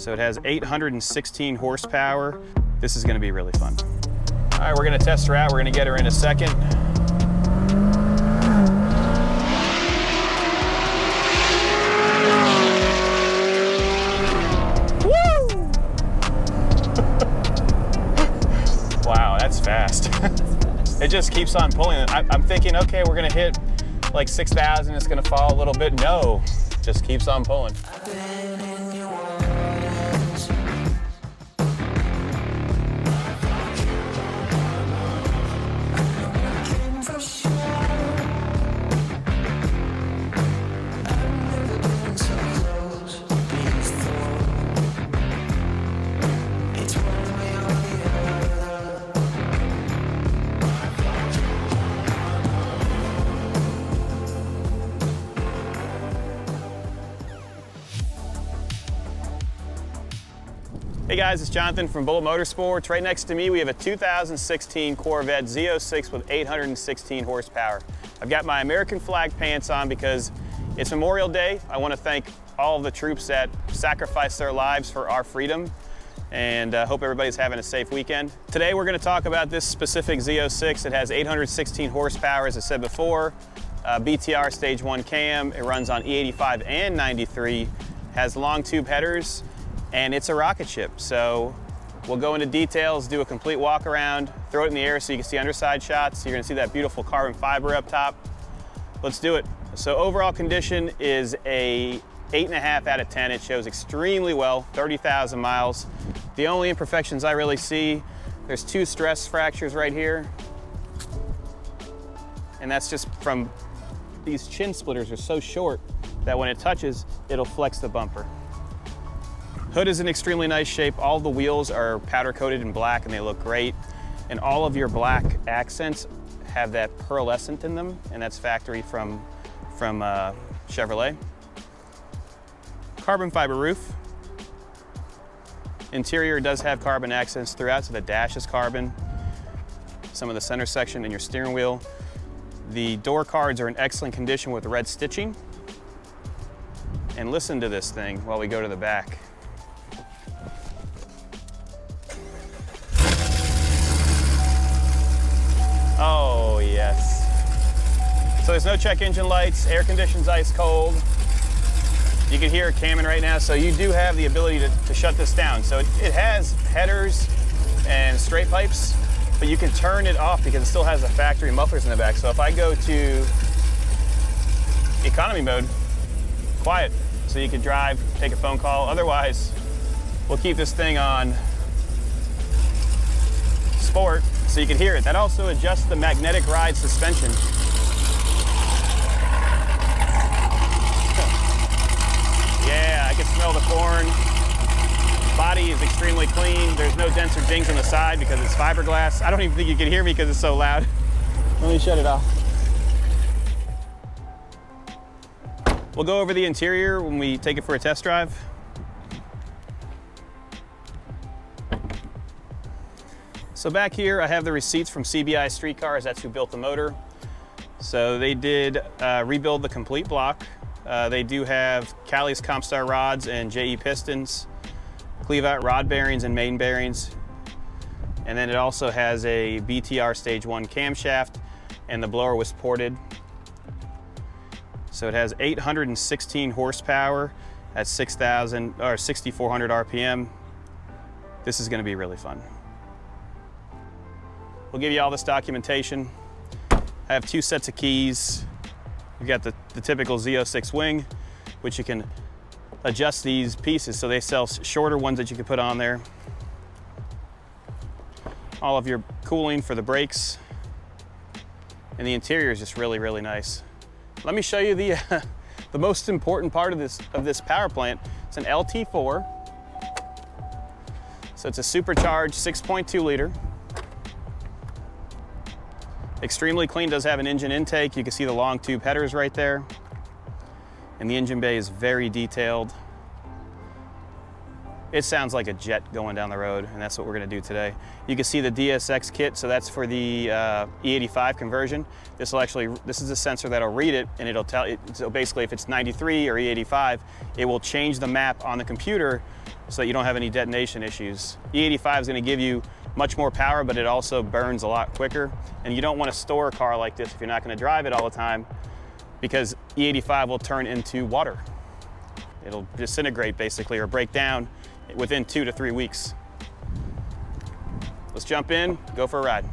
So it has 816 horsepower. This is gonna be really fun. All right, we're gonna test her out. We're gonna get her in a second. Woo! Wow, that's fast. It just keeps on pulling. I'm thinking, okay, we're gonna hit like 6,000, it's gonna fall a little bit. No, just keeps on pulling. Hey guys, it's Jonathan from Bullet Motorsports. Right next to me, we have a 2016 Corvette Z06 with 816 horsepower. I've got my American flag pants on because it's Memorial Day. I want to thank all of the troops that sacrificed their lives for our freedom, and hope everybody's having a safe weekend. Today we're going to talk about this specific Z06. It has 816 horsepower, as I said before, BTR Stage 1 cam. It runs on E85 and 93, has long tube headers, and it's a rocket ship. So we'll go into details, do a complete walk around, throw it in the air so you can see underside shots. You're gonna see that beautiful carbon fiber up top. Let's do it. So overall condition is a 8.5 out of 10. It shows extremely well, 30,000 miles. The only imperfections I really see, there's 2 stress fractures right here. And that's just from these chin splitters are so short that when it touches, it'll flex the bumper. Hood is in extremely nice shape. All the wheels are powder coated in black and they look great. And all of your black accents have that pearlescent in them, and that's factory from Chevrolet. Carbon fiber roof. Interior does have carbon accents throughout, so the dash is carbon. Some of the center section and your steering wheel. The door cards are in excellent condition with red stitching. And listen to this thing while we go to the back. Oh, yes. So there's no check engine lights, air conditioning's ice cold. You can hear it camming right now, so you do have the ability to shut this down. So it has headers and straight pipes, but you can turn it off because it still has the factory mufflers in the back. So if I go to economy mode, quiet, so you can drive, take a phone call. Otherwise, we'll keep this thing on sport so you can hear it. That also adjusts the magnetic ride suspension. Yeah, I can smell the corn. Body is extremely clean. There's no dents or dings on the side because it's fiberglass. I don't even think you can hear me because it's so loud. Let me shut it off. We'll go over the interior when we take it for a test drive. So back here, I have the receipts from CBI Streetcars. That's who built the motor. So they did rebuild the complete block. They do have Cali's Compstar rods and JE pistons, cleave out rod bearings and main bearings. And then it also has a BTR Stage 1 camshaft, and the blower was ported. So it has 816 horsepower at 6,400 RPM. This is gonna be really fun. We'll give you all this documentation. I have 2 sets of keys. You've got the typical Z06 wing, which you can adjust these pieces so they sell shorter ones that you can put on there. All of your cooling for the brakes. And the interior is just really, really nice. Let me show you the most important part of this power plant. It's an LT4. So it's a supercharged 6.2 liter. Extremely clean, does have an engine intake. You can see the long tube headers right there. And the engine bay is very detailed. It sounds like a jet going down the road, and that's what we're gonna do today. You can see the Dsx Kit, so that's for the E85 conversion. This is a sensor that'll read it, and it'll tell it, so basically if it's 93 or E85, it will change the map on the computer so that you don't have any detonation issues. E85 is going to give you much more power, but it also burns a lot quicker. And you don't want to store a car like this if you're not going to drive it all the time, because E85 will turn into water. It'll disintegrate basically, or break down within 2 to 3 weeks. Let's jump in, go for a ride.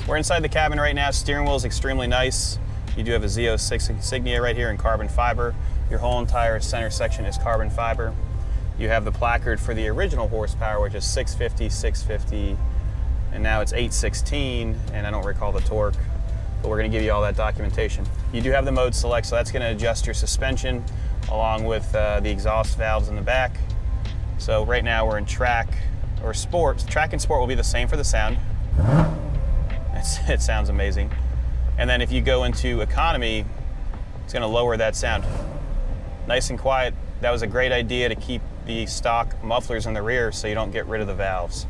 We're inside the cabin right now. Steering wheel is extremely nice. You do have a Z06 insignia right here in carbon fiber. Your whole entire center section is carbon fiber. You have the placard for the original horsepower, which is 650, 650, and now it's 816, and I don't recall the torque, but we're gonna give you all that documentation. You do have the mode select, so that's gonna adjust your suspension along with the exhaust valves in the back. So right now we're in track or sport. Track and sport will be the same for the sound. It sounds amazing. And then if you go into economy, it's gonna lower that sound. Nice and quiet. That was a great idea to keep the stock mufflers in the rear so you don't get rid of the valves.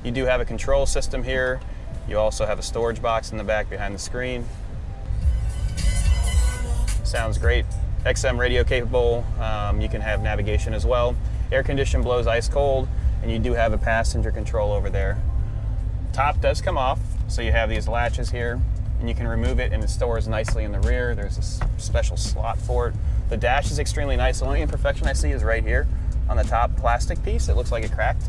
You do have a control system here. You also have a storage box in the back behind the screen. Sounds great. XM radio capable. You can have navigation as well. Air condition blows ice cold, and you do have a passenger control over there. Top does come off, so you have these latches here, and you can remove it and it stores nicely in the rear. There's a special slot for it. The dash is extremely nice. The only imperfection I see is right here on the top plastic piece. It looks like it cracked.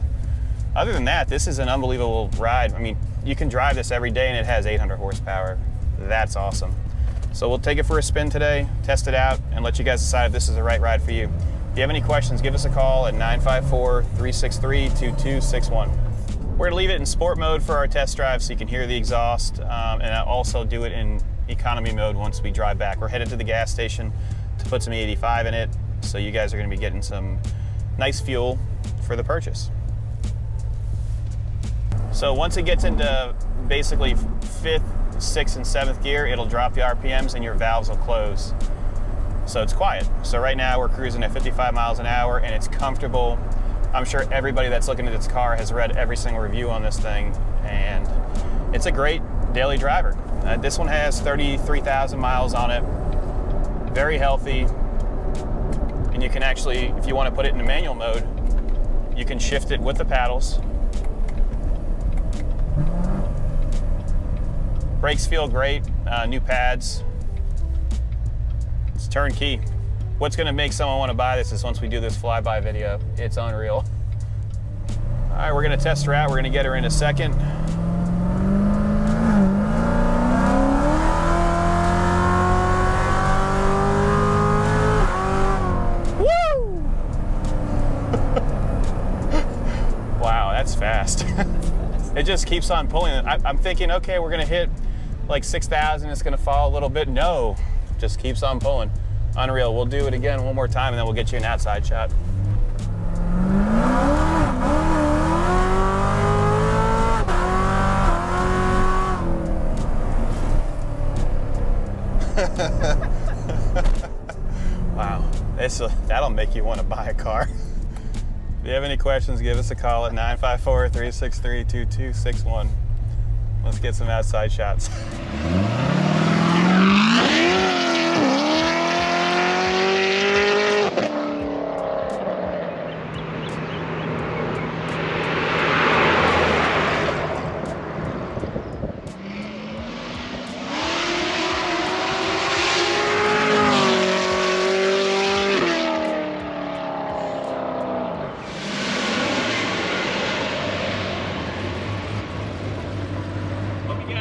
Other than that, this is an unbelievable ride. I mean, you can drive this every day and it has 800 horsepower. That's awesome. So we'll take it for a spin today, test it out, and let you guys decide if this is the right ride for you. If you have any questions, give us a call at 954-363-2261. We're gonna leave it in sport mode for our test drive so you can hear the exhaust, and I'll also do it in economy mode once we drive back. We're headed to the gas station to put some E85 in it, so you guys are gonna be getting some nice fuel for the purchase. So once it gets into basically 5th, 6th, and 7th gear, it'll drop the RPMs and your valves will close. So it's quiet. So right now we're cruising at 55 miles an hour and it's comfortable. I'm sure everybody that's looking at this car has read every single review on this thing, and it's a great daily driver. This one has 33,000 miles on it, very healthy, and you can actually, if you want to put it in manual mode, you can shift it with the paddles. Brakes feel great, new pads. It's turnkey. What's gonna make someone want to buy this is once we do this flyby video. It's unreal. All right, we're gonna test her out. We're gonna get her in a second. Woo! Wow, that's fast. It just keeps on pulling. I'm thinking, okay, we're gonna hit like 6,000, it's gonna fall a little bit. No, just keeps on pulling. Unreal. We'll do it again one more time and then we'll get you an outside shot. Wow, that'll make you want to buy a car. If you have any questions, give us a call at 954-363-2261. Let's get some outside shots.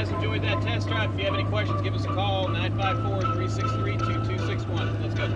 Enjoyed that test drive. If you have any questions, give us a call, 954-363-2261. Let's go.